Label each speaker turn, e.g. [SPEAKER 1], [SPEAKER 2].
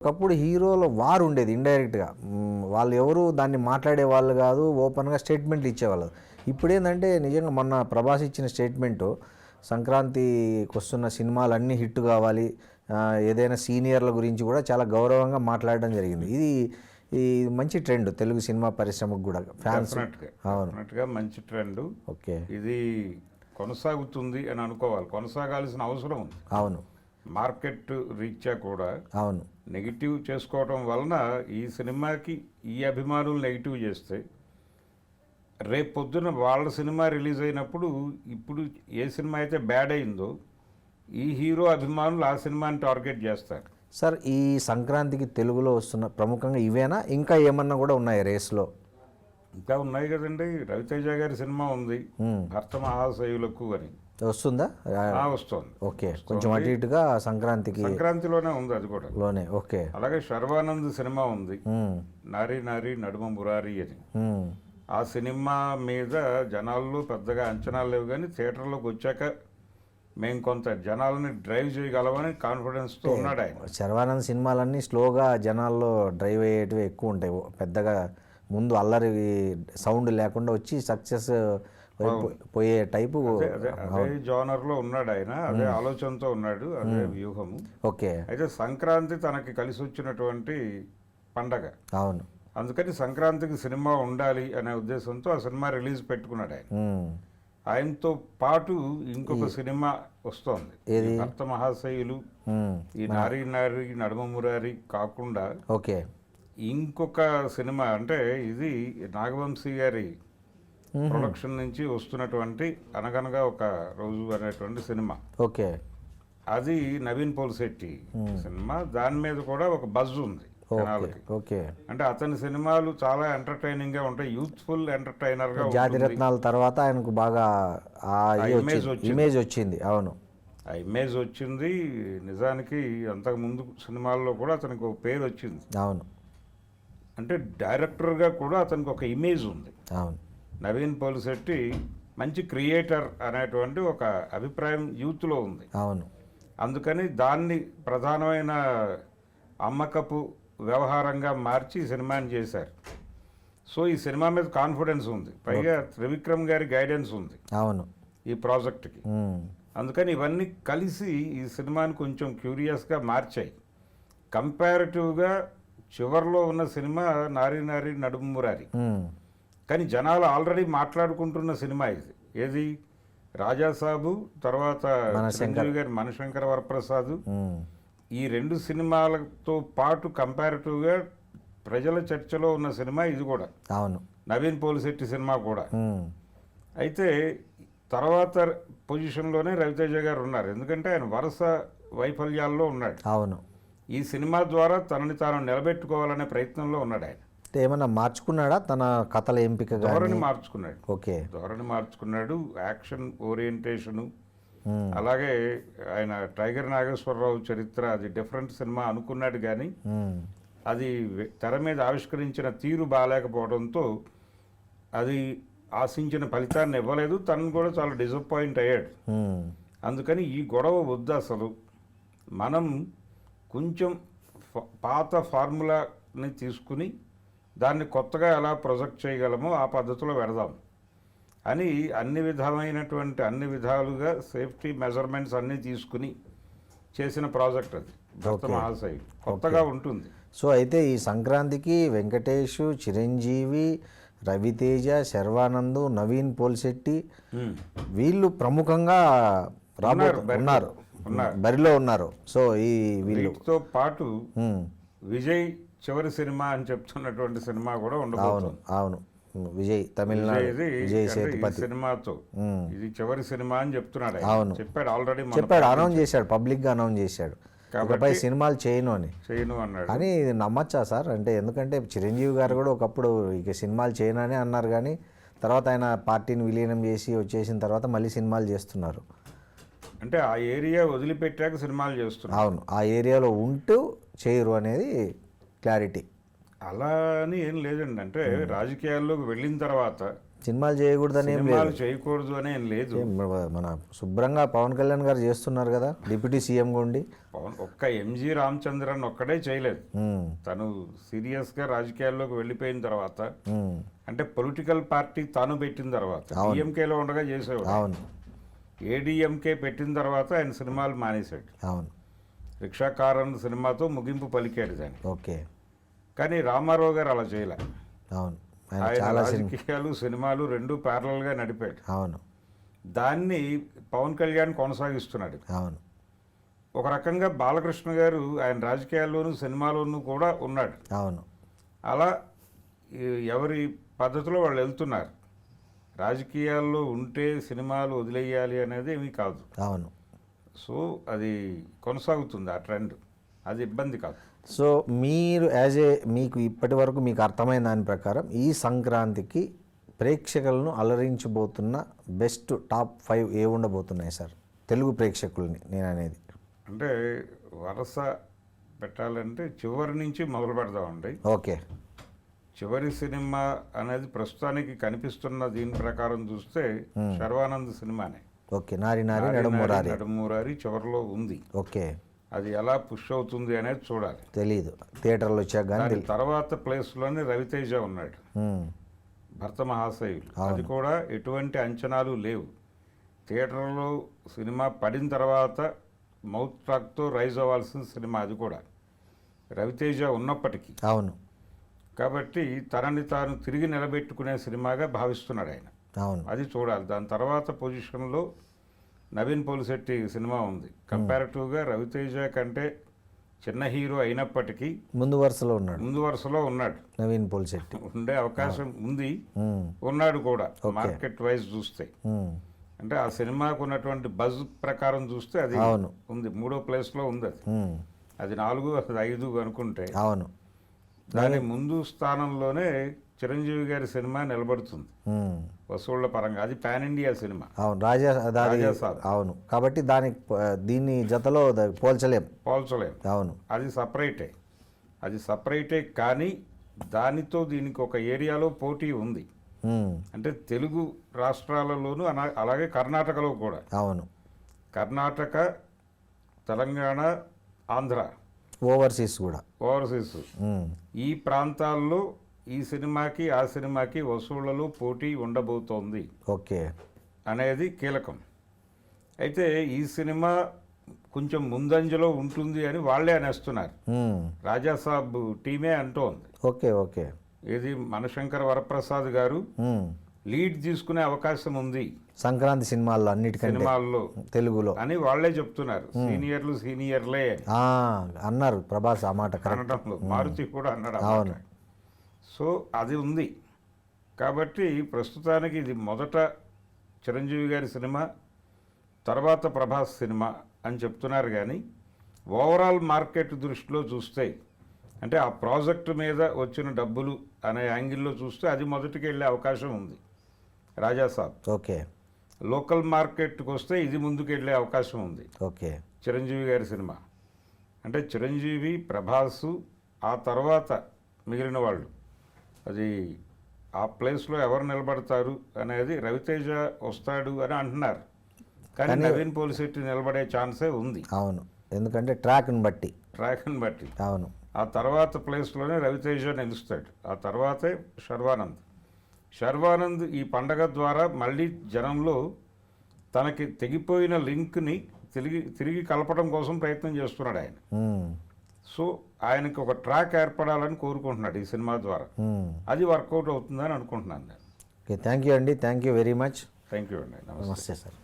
[SPEAKER 1] ఒకప్పుడు హీరోల వార్ ఉండేది ఇండైరెక్ట్గా. వాళ్ళు ఎవరు దాన్ని మాట్లాడే వాళ్ళు కాదు, ఓపెన్గా స్టేట్మెంట్లు ఇచ్చేవాళ్ళు. ఇప్పుడు ఏంటంటే నిజంగా మొన్న ప్రభాస్ ఇచ్చిన స్టేట్మెంటు, సంక్రాంతికి వస్తున్న సినిమాలన్నీ హిట్ కావాలి, ఏదైనా సీనియర్ల గురించి కూడా చాలా గౌరవంగా మాట్లాడడం జరిగింది. ఇది ఈ మంచి ట్రెండ్ తెలుగు సినిమా పరిశ్రమకు కూడా, ఫ్యాన్స్.
[SPEAKER 2] అవును, మంచి ట్రెండ్.
[SPEAKER 1] ఓకే,
[SPEAKER 2] ఇది కొనసాగుతుంది అని అనుకోవాలి, కొనసాగాల్సిన అవసరం ఉంది.
[SPEAKER 1] అవును,
[SPEAKER 2] మార్కెట్ రీత్యా కూడా.
[SPEAKER 1] అవును,
[SPEAKER 2] నెగిటివ్ చేసుకోవటం వలన ఈ సినిమాకి ఈ అభిమానులు నెగిటివ్ చేస్తే రేపు పొద్దున వాళ్ళ సినిమా రిలీజ్ అయినప్పుడు ఇప్పుడు ఏ సినిమా అయితే బ్యాడ్ అయిందో ఈ హీరో అభిమానులు ఆ సినిమాని టార్గెట్ చేస్తారు.
[SPEAKER 1] సార్ ఈ సంక్రాంతికి తెలుగులో వస్తున్న ప్రముఖంగా ఇవేనా, ఇంకా ఏమన్నా కూడా ఉన్నాయి రేస్లో?
[SPEAKER 2] ఇంకా ఉన్నాయి కదండి, రవితేజ గారి సినిమా ఉంది భర్త మహాశయులకు అని.
[SPEAKER 1] వస్తుందా?
[SPEAKER 2] వస్తుంది.
[SPEAKER 1] ఓకే, కొంచెం అటు ఇటుగా
[SPEAKER 2] సంక్రాంతిలోనే ఉంది అది కూడా
[SPEAKER 1] లోనే. ఓకే,
[SPEAKER 2] అలాగే శర్వానంద్ సినిమా ఉంది, నారీ నారీ నడుమ మురారి అని. ఆ సినిమా మీద జనాల్లో పెద్దగా అంచనాలు లేవు, కానీ థియేటర్లోకి వచ్చాక మేము కొంత జనాలని డ్రైవ్ చేయగలమని కాన్ఫిడెన్స్తో ఉన్నాడు ఆయన.
[SPEAKER 1] శర్వానంద్ సినిమాలన్నీ స్లోగా జనాల్లో డ్రైవ్ అయ్యేటివి ఎక్కువ ఉంటాయి, పెద్దగా ముందు అల్లరి సౌండ్ లేకుండా వచ్చి సక్సెస్ పోయే టైపు.
[SPEAKER 2] అదే జోనర్ లో ఉన్నాడు ఆయన, అదే ఆలోచనతో ఉన్నాడు, అదే వ్యూహము.
[SPEAKER 1] ఓకే,
[SPEAKER 2] అయితే సంక్రాంతి తనకి కలిసి వచ్చినటువంటి పండగ.
[SPEAKER 1] అవును,
[SPEAKER 2] అందుకని సంక్రాంతికి సినిమా ఉండాలి అనే ఉద్దేశంతో ఆ సినిమా రిలీజ్ పెట్టుకున్నాడు ఆయన. ఆయనతో పాటు ఇంకొక సినిమా వస్తోంది, భర్త మహాశయులు, ఈ నారీ నారీ నడుమ మురారి కాకుండా
[SPEAKER 1] ఓకే
[SPEAKER 2] ఇంకొక సినిమా, అంటే ఇది నాగవంశీ గారి ప్రొడక్షన్ నుంచి వస్తున్నటువంటి అనగనగా ఒక రోజు అనేటువంటి సినిమా.
[SPEAKER 1] ఓకే,
[SPEAKER 2] అది నవీన్ పోల్శెట్టి సినిమా. దాని మీద కూడా ఒక బజ్ ఉంది జనాలకి.
[SPEAKER 1] ఓకే,
[SPEAKER 2] అంటే అతని సినిమాలు చాలా ఎంటర్టైనింగ్ గా ఉంటాయి, యూత్ఫుల్ ఎంటర్టైనర్ గా.
[SPEAKER 1] జాతిరత్నాల తర్వాత ఆయనకు బాగా ఇమేజ్ వచ్చింది. అవును,
[SPEAKER 2] ఆ ఇమేజ్ వచ్చింది. నిజానికి అంతకు ముందు సినిమాల్లో కూడా అతనికి ఒక పేరు వచ్చింది.
[SPEAKER 1] అవును,
[SPEAKER 2] అంటే డైరెక్టర్గా కూడా అతనికి ఒక ఇమేజ్ ఉంది.
[SPEAKER 1] అవును,
[SPEAKER 2] నవీన్ పోల్శెట్టి మంచి క్రియేటర్ అనేటువంటి ఒక అభిప్రాయం యూత్లో ఉంది.
[SPEAKER 1] అవును,
[SPEAKER 2] అందుకని దాన్ని ప్రధానమైన అమ్మకపు వ్యవహారంగా మార్చి ఈ సినిమాని చేశారు. సో ఈ సినిమా మీద కాన్ఫిడెన్స్ ఉంది, పైగా త్రివిక్రమ్ గారి గైడెన్స్ ఉంది.
[SPEAKER 1] అవును,
[SPEAKER 2] ఈ ప్రాజెక్ట్కి. అందుకని ఇవన్నీ కలిసి ఈ సినిమాని కొంచెం క్యూరియస్గా మార్చాయి. కంపారిటివ్గా చివరిలో ఉన్న సినిమా నారీ నారీ నడుమ మురారి, కానీ జనాలు ఆల్రెడీ మాట్లాడుకుంటున్న సినిమా ఇది. ఏది? రాజాసాబు, తర్వాత చిరంజీవి గారి మనశంకర వరప్రసాద్. ఈ రెండు సినిమాలతో పాటు కంపారిటివ్గా ప్రజల చర్చలో ఉన్న సినిమా ఇది కూడా.
[SPEAKER 1] అవును,
[SPEAKER 2] నవీన్ పోల్శెట్టి సినిమా కూడా. అయితే తర్వాత పొజిషన్లోనే రవితేజ గారు ఉన్నారు, ఎందుకంటే ఆయన వరుస వైఫల్యాల్లో ఉన్నాడు.
[SPEAKER 1] అవును,
[SPEAKER 2] ఈ సినిమా ద్వారా తనని తాను నిలబెట్టుకోవాలనే ప్రయత్నంలో ఉన్నాడు ఆయన.
[SPEAKER 1] ఏమన్నా మార్చుకున్నాడా తన కథల ఎంపిక?
[SPEAKER 2] ధోరణి మార్చుకున్నాడు.
[SPEAKER 1] ఓకే,
[SPEAKER 2] ధోరణి మార్చుకున్నాడు, యాక్షన్ ఓరియంటేషను. అలాగే ఆయన టైగర్ నాగేశ్వరరావు చరిత్ర, అది డిఫరెంట్ సినిమా అనుకున్నాడు, కానీ అది తెర మీద ఆవిష్కరించిన తీరు బాగాలేకపోవడంతో అది ఆశించిన ఫలితాన్ని ఇవ్వలేదు. తను కూడా చాలా డిసప్పాయింట్ అయ్యాడు. అందుకని ఈ గొడవ వద్దు, అసలు మనం కొంచెం పాత ఫార్ములాని తీసుకుని దాన్ని కొత్తగా ఎలా ప్రొజెక్ట్ చేయగలమో ఆ పద్ధతిలో పెడదాం అని అన్ని విధాలుగా సేఫ్టీ మెజర్మెంట్స్ అన్నీ తీసుకుని చేసిన ప్రాజెక్ట్ అది భక్త మహాశయులు. కొత్తగా ఉంటుంది.
[SPEAKER 1] సో అయితే ఈ సంక్రాంతికి వెంకటేష్, చిరంజీవి, రవితేజ, శర్వానంద్, నవీన్ పోల్శెట్టి వీళ్ళు ప్రముఖంగా ఉన్నారు, బరిలో ఉన్నారు. సో ఈ వీళ్ళతో
[SPEAKER 2] పాటు విజయ్ చివరి సినిమా అని చెప్తున్నటువంటి సినిమా కూడా ఉండబోతుంది.
[SPEAKER 1] అవును, విజయ్, తమిళనాడు విజయ్ సేతుపతి
[SPEAKER 2] సినిమాతో ఇది చివరి సినిమా అని చెప్తున్నాడు.
[SPEAKER 1] అవును,
[SPEAKER 2] చెప్పాడు, ఆల్రెడీ
[SPEAKER 1] చెప్పాడు, అనౌన్స్ చేశాడు, పబ్లిక్ గా అనౌన్స్ చేశాడు. కాబట్టి సినిమాలు చేయను
[SPEAKER 2] అన్నాడు.
[SPEAKER 1] కానీ ఇది నమ్మచ్చా సార్? అంటే ఎందుకంటే చిరంజీవి గారు కూడా ఒకప్పుడు ఇక సినిమాలు చేయను అని అన్నారు, కానీ తర్వాత ఆయన పార్టీని విలీనం చేసి వచ్చేసిన తర్వాత మళ్ళీ సినిమాలు చేస్తున్నారు.
[SPEAKER 2] అంటే ఆ ఏరియా వదిలిపెట్టాక సినిమాలు చేస్తున్నారు.
[SPEAKER 1] అవును, ఆ ఏరియాలో ఉంటూ చేయరు అనేది క్లారిటీ.
[SPEAKER 2] అలా అని ఏం లేదండి. అంటే రాజకీయాల్లోకి వెళ్ళిన తర్వాత
[SPEAKER 1] సినిమాలు చేయకూడదని ఏం
[SPEAKER 2] సినిమాలు
[SPEAKER 1] లేదు.
[SPEAKER 2] చేయకూడదు అని ఏం లేదు.
[SPEAKER 1] మన శుభ్రంగా పవన్ కళ్యాణ్ గారు చేస్తున్నారు కదా, డిప్యూటీ సీఎంగా ఉండి.
[SPEAKER 2] ఒక్క ఎంజి రామచంద్రన్ ఒక్కడే చేయలేదు.
[SPEAKER 1] ఉమ్,
[SPEAKER 2] తను సీరియస్గా రాజకీయాల్లోకి వెళ్ళిపోయిన తర్వాత,
[SPEAKER 1] ఉమ్,
[SPEAKER 2] అంటే పొలిటికల్ పార్టీ తాను పెట్టిన తర్వాత, డిఎంకేలో ఉండగా చేసేవాడు.
[SPEAKER 1] అవును
[SPEAKER 2] ఏడీఎంకే పెట్టిన తర్వాత ఆయన సినిమాలు మానేశాడు.
[SPEAKER 1] అవును
[SPEAKER 2] రిక్షాకారన్ సినిమాతో ముగింపు పలికాడు దాన్ని.
[SPEAKER 1] ఓకే
[SPEAKER 2] కానీ రామారావు గారు అలా చేయలే.
[SPEAKER 1] అవును ఆయన
[SPEAKER 2] ఆయన
[SPEAKER 1] చాలా
[SPEAKER 2] రాజకీయాలు సినిమాలు రెండు ప్యారలల్గా నడిపాడు.
[SPEAKER 1] అవును
[SPEAKER 2] దాన్ని పవన్ కళ్యాణ్ కొనసాగిస్తున్నాడు.
[SPEAKER 1] అవును
[SPEAKER 2] ఒక రకంగా బాలకృష్ణ గారు ఆయన రాజకీయాల్లోనూ సినిమాలోనూ కూడా ఉన్నాడు.
[SPEAKER 1] అవును
[SPEAKER 2] అలా ఎవరి పద్ధతిలో వాళ్ళు వెళ్తున్నారు. రాజకీయాల్లో ఉంటే సినిమాలు వదిలేయాలి అనేది ఏమీ కాదు.
[SPEAKER 1] అవును
[SPEAKER 2] సో అది కొనసాగుతుంది ఆ ట్రెండ్, అది ఇబ్బంది కాదు.
[SPEAKER 1] సో మీరు మీకు ఇప్పటి వరకు మీకు అర్థమైన దాని ప్రకారం ఈ సంక్రాంతికి ప్రేక్షకులను అలరించబోతున్న బెస్ట్ టాప్ 5 ఏ ఉండబోతున్నాయి సార్, తెలుగు ప్రేక్షకుల్ని నేను అనేది?
[SPEAKER 2] అంటే వరుస పెట్టాలంటే చివరి నుంచి మొదలు పెడదామండి.
[SPEAKER 1] ఓకే
[SPEAKER 2] చివరి సినిమా అనేది ప్రస్తుతానికి కనిపిస్తున్న దీని ప్రకారం చూస్తే శర్వానంద్ సినిమానే.
[SPEAKER 1] ఓకే నారి నారి నడుమురారి.
[SPEAKER 2] నడుమురారి చివరిలో ఉంది.
[SPEAKER 1] ఓకే
[SPEAKER 2] అది ఎలా పుష్ అవుతుంది అనేది చూడాలి,
[SPEAKER 1] తెలీదు, థియేటర్లో వచ్చాక కానీ
[SPEAKER 2] దాని తర్వాత ప్లేస్లోనే రవితేజ ఉన్నాడు, భర్త మహాశయులు. అది కూడా ఎటువంటి అంచనాలు లేవు. థియేటర్లో సినిమా పడిన తర్వాత మౌత్ ట్రాక్తో రైజ్ అవ్వాల్సిన సినిమా అది కూడా రవితేజ ఉన్నప్పటికీ.
[SPEAKER 1] అవును
[SPEAKER 2] కాబట్టి తనని తాను తిరిగి నిలబెట్టుకునే సినిమాగా భావిస్తున్నాడు ఆయన.
[SPEAKER 1] అవును
[SPEAKER 2] అది చూడాలి. దాని తర్వాత పొజిషన్లో నవీన్ పోలిశెట్టి సినిమా ఉంది. కంపారిటివ్గా రవితేజ కంటే చిన్న హీరో అయినప్పటికీ
[SPEAKER 1] ముందు వరుసలో ఉన్నాడు,
[SPEAKER 2] ముందు వరుసలో ఉన్నాడు.
[SPEAKER 1] నవీన్ పోలిశెట్టి
[SPEAKER 2] ఉండే అవకాశం ఉంది, ఉన్నాడు కూడా మార్కెట్ వైజ్ చూస్తే. అంటే ఆ సినిమాకు ఉన్నటువంటి బజ్ ప్రకారం చూస్తే అది ఉంది, 3వ ప్లేస్లో ఉంది. అది 4, అది 5 అనుకుంటే.
[SPEAKER 1] అవును
[SPEAKER 2] దాని ముందు స్థానంలోనే చిరంజీవి గారి సినిమా నిలబడుతుంది వసూళ్ల పరంగా. అది పాన్ ఇండియా సినిమా.
[SPEAKER 1] అవును రాజాసాబ్. అవును కాబట్టి దీన్ని జతలో పోల్చలేం. అవును
[SPEAKER 2] అది సపరేటే కానీ దానితో దీనికి ఒక ఏరియాలో పోటీ ఉంది. అంటే తెలుగు రాష్ట్రాలలోనూ అలాగే కర్ణాటకలో కూడా.
[SPEAKER 1] అవును
[SPEAKER 2] కర్ణాటక, తెలంగాణ, ఆంధ్ర,
[SPEAKER 1] ఓవర్సీస్
[SPEAKER 2] ఈ ప్రాంతాల్లో ఈ సినిమాకి ఆ సినిమాకి వసూళ్లలో పోటీ ఉండబోతోంది.
[SPEAKER 1] ఓకే
[SPEAKER 2] అనేది కీలకం. అయితే ఈ సినిమా కొంచెం ముందంజలో ఉంటుంది అని వాళ్ళే అనేస్తున్నారు. రాజాసాబ్ టీమే అంటోంది.
[SPEAKER 1] ఓకే
[SPEAKER 2] ఇది మనశంకర్ వరప్రసాద్ గారు లీడ్ తీసుకునే అవకాశం ఉంది
[SPEAKER 1] సంక్రాంతి సినిమాల్లో తెలుగులో
[SPEAKER 2] అని వాళ్ళే చెప్తున్నారు. సీనియర్లే
[SPEAKER 1] అన్నారు ప్రభాస్ ఆ మాట
[SPEAKER 2] కన్నడంలో. మారుతి కూడా అన్నాడు. సో అది ఉంది. కాబట్టి ప్రస్తుతానికి ఇది మొదట చిరంజీవి గారి సినిమా, తర్వాత ప్రభాస్ సినిమా అని చెప్తున్నారు. కానీ ఓవరాల్ మార్కెట్ దృష్టిలో చూస్తే, అంటే ఆ ప్రాజెక్టు మీద వచ్చిన డబ్బులు అనే యాంగిల్లో చూస్తే అది మొదటికి వెళ్ళే అవకాశం ఉంది రాజాసాబ్.
[SPEAKER 1] ఓకే
[SPEAKER 2] లోకల్ మార్కెట్కి వస్తే ఇది ముందుకు వెళ్ళే అవకాశం ఉంది.
[SPEAKER 1] ఓకే
[SPEAKER 2] చిరంజీవి గారి సినిమా అంటే చిరంజీవి, ప్రభాసు, ఆ తర్వాత మిగిలిన వాళ్ళు, అది ఆ ప్లేస్లో ఎవరు నిలబడతారు అనేది రవితేజ వస్తాడు అని అంటున్నారు. కానీ నవీన్ పోలిశెట్టి నిలబడే ఛాన్సే ఉంది.
[SPEAKER 1] అవును ఎందుకంటే ట్రాక్ని బట్టి.
[SPEAKER 2] అవును ఆ తర్వాత ప్లేస్లోనే రవితేజ నిలుస్తాడు. ఆ తర్వాతే శర్వానంద్ ఈ పండగ ద్వారా మళ్ళీ జనంలో తనకి తెగిపోయిన లింక్ని తిరిగి కలపడం కోసం ప్రయత్నం చేస్తున్నాడు ఆయన. సో ఆయనకి ఒక ట్రాక్ ఏర్పడాలని కోరుకుంటున్నాడు ఈ సినిమా ద్వారా. అది వర్కౌట్ అవుతుందని అనుకుంటున్నాను నేను.
[SPEAKER 1] ఓకే థ్యాంక్ యూ అండి, thank you very much.
[SPEAKER 2] Thank you అండి, నమస్తే
[SPEAKER 1] సార్.